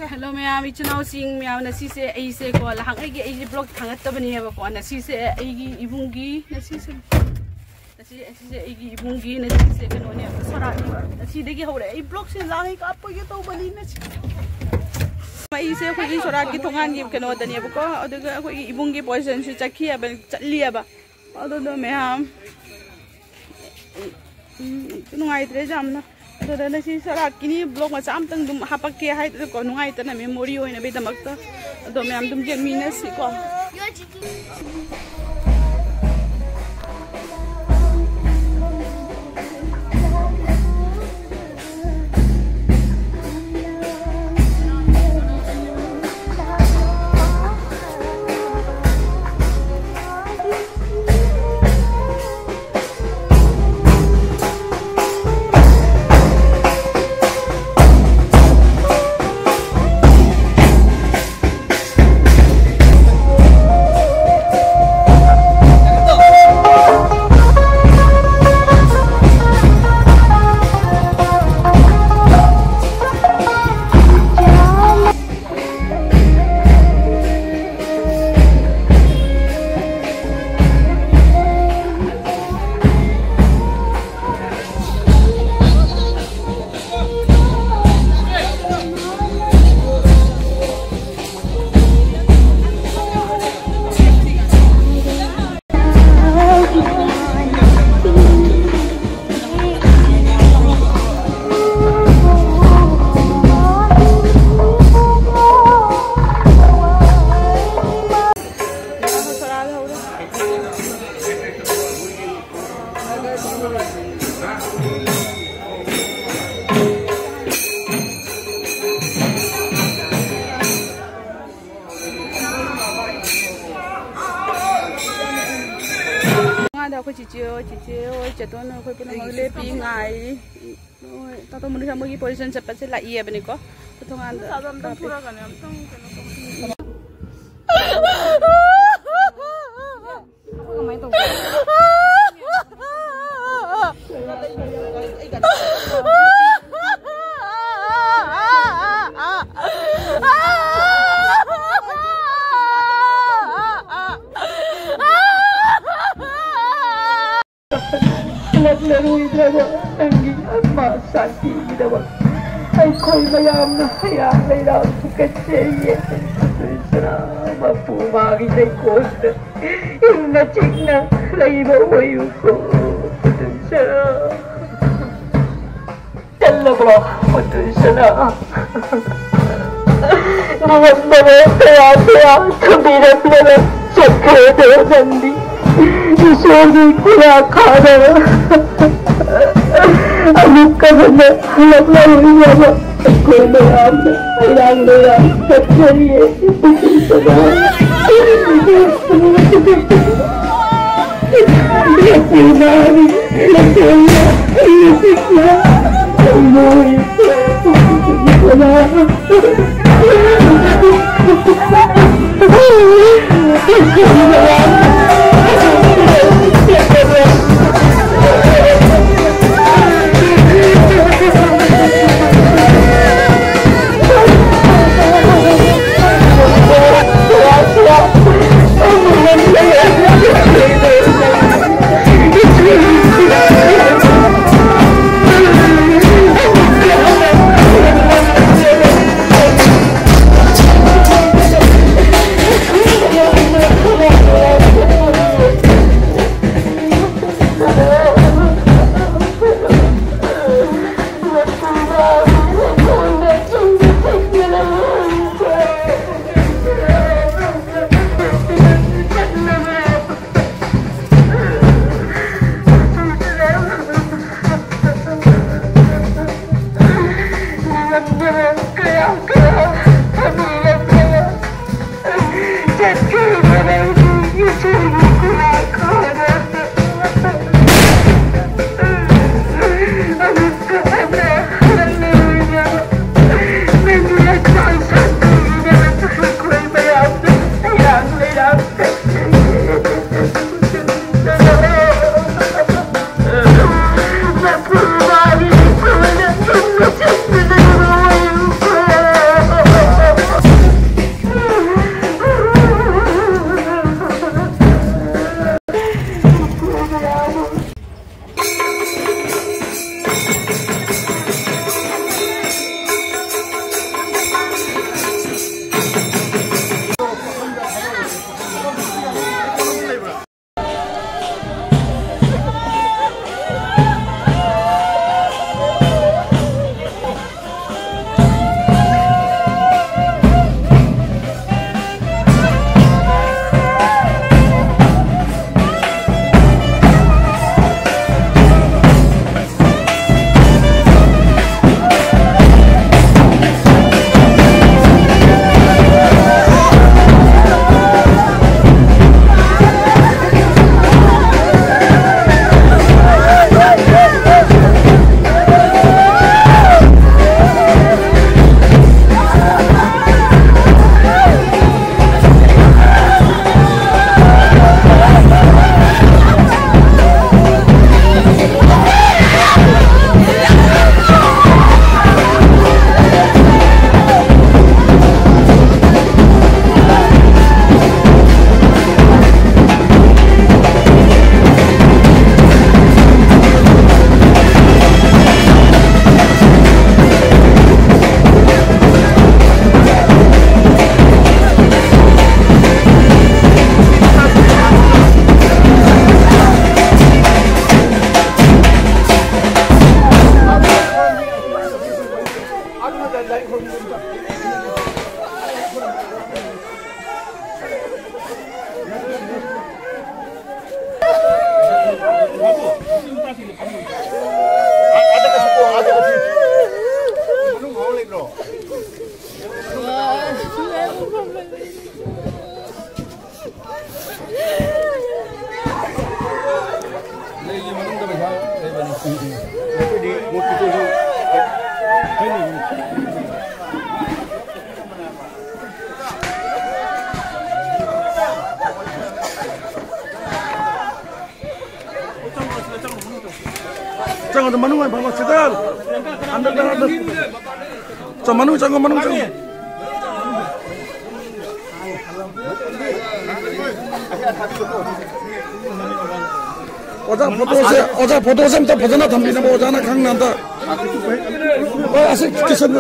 hello ma'am इचनाव सिंह मैम नसी से आई से को लहंग आई की आई ब्लॉग थंगत तबनी है को नसी से आई की इबुंगी नसी से आई की इबुंगी नसी से कनो ने सरा नसी देगी हो रे आई ब्लॉग से लांग का आप ये तो बनी नसी आई से कोई सरा की थोंगान की कनो दनी है को अदुगा कोई इबुंगी पोजीशन से चखी है चली है बा अदो मैम नुआइत्रे जामना अदुदा सी सराकिनी ब्लॉग मचा अमतंग दुम हापके हाइ को नुआइतना मेमोरी होइना बेदमक्ता अदो मैम दुम जेमिनसी को चतोन कोई पुन मगले पिंगाई तातो मुनि समगी पोजीशन से पसे लाई है बने को थोंगान सादम तम पूरा कने हम तम कमाई तो Lalu idawa angin asma sakti idawa. Ay koi mayam na hayam mayam kaceye. Sama pumagi day kosta. Inna chikna laiba wayu ko. Sana. Challa bro, sana. Nawas bro, kaya kabirat na sakre de sandi. ईश्वरी खुला खाना अभी कब लगना हुई है कोई नाम रंग मेरा कचरिए Jangan manung ay bangko setel. Anda. So manung jangan manung jangan. Oja foto sem ta bhajana thambina bo jana khang nanda. Oi asik kisan.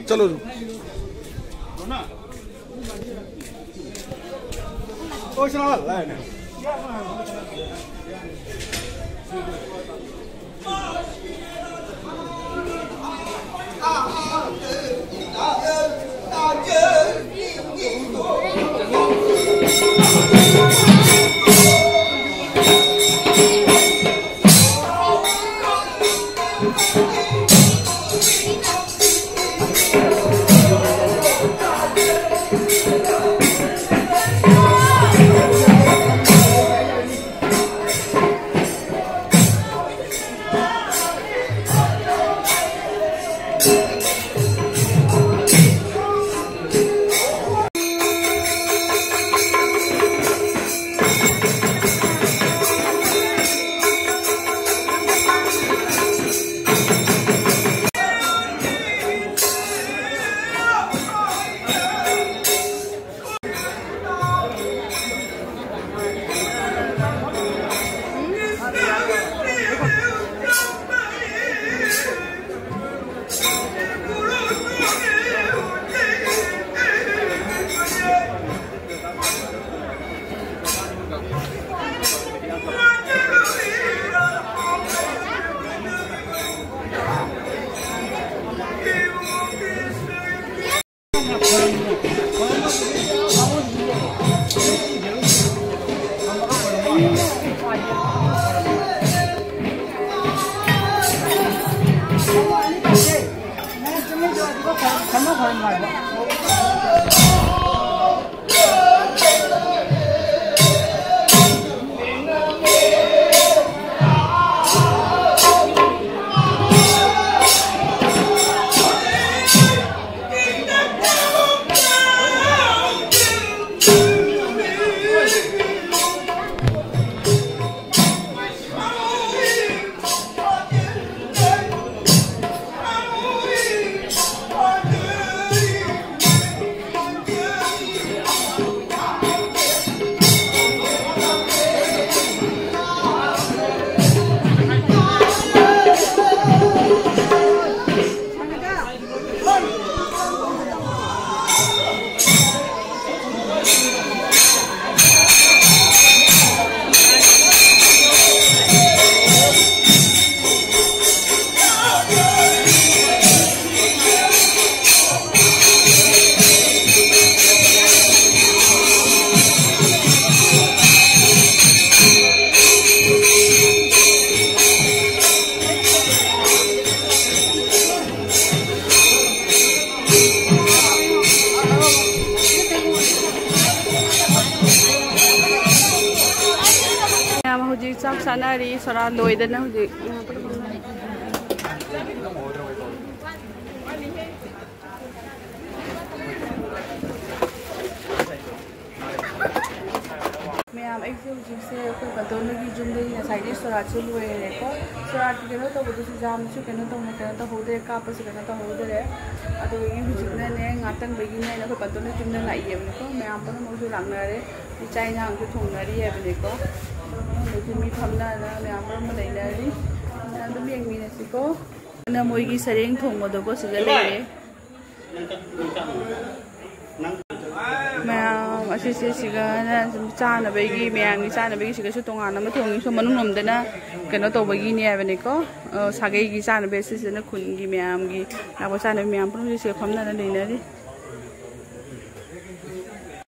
चलो सानारी सरा लोइदना हुजिक मैम ऐसे हुजिकसे कोई बतौनगी जुमदे साइड सरात से लोइरे को सरात केनो तो बुदु जाम से केनो तो होदे काप से केनो तो होदे अदो ई हुजिकने ने ngaतंग बेगी ने को बतौन जुमदे लाइए को मैम पर मोजु लांगनारे चाइना को थोंनारी है बनेको मी फमना मैम पर लेनारी अदम येंगमिनसिको ना मोइगी सरेंग थोंगदो सिगा लेरे मैम असिसे सिगा चानबेगी मैम चानबेगी सिगा सु तोंगान अमा थोंगी सो मनुंग नमदना केनो तोबगी ने बनेको सागेगी चानबे सिसेना खुनगी मैम गी लाबो चानबे मैम पर सिगा फमना लेनारी